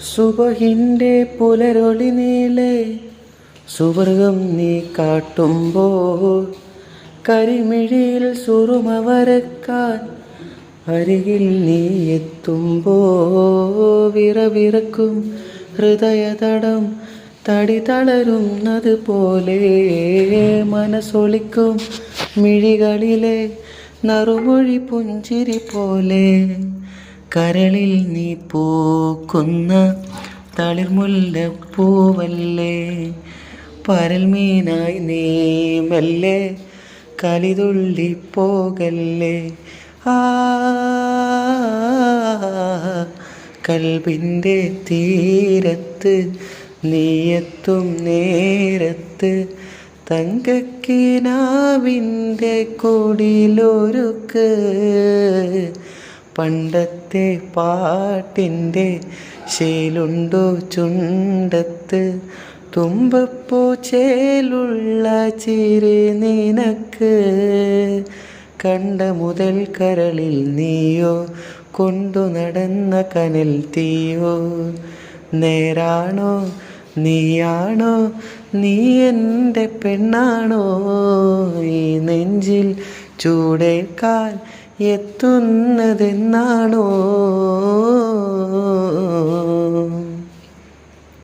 സുബഹിൻ്റെ പുലരൊളി നീളെ സുവർഗം നീ കാട്ടുമ്പോൾ കരിമിഴിയിൽ സുറുമ വരക്കാൻ അരികിൽ നീ എത്തുമ്പോൾ വിറവിറക്കും ഹൃദയതടം തടി തളരുന്നത് പോലെ മനസ്സൊളിക്കും മിഴികളിലെ നറുമൊഴി പുഞ്ചിരി പോലെ കരളിൽ നീ പൂക്കുന്ന തളിർമുല്ലപ്പൂവല്ലേ പരൽമീനായി നീ മെല്ലെ കലിതുള്ളി പോകല്ലേ ആ കൽബിൻ്റെ തീരത്ത് നീയെത്തും നേരത്ത് തങ്കക്കിനാവിൻ്റെ കുടിലൊരുക്ക് പണ്ടത്തെ പാട്ടിൻ്റെ ശീലുണ്ടോ ചുണ്ടത്ത് തുമ്പപ്പൂ ചേലുള്ള ചിരി നിനക്ക് കണ്ട മുതൽ കരളിൽ നീയോ കൊണ്ടു നടന്ന കനൽ തീയോ നേരാണോ നീയാണോ നീ എൻ്റെ പെണ്ണാണോ ഈ നെഞ്ചിൽ ചൂടേൽക്കാൻ എത്തുന്നതെന്നാണോ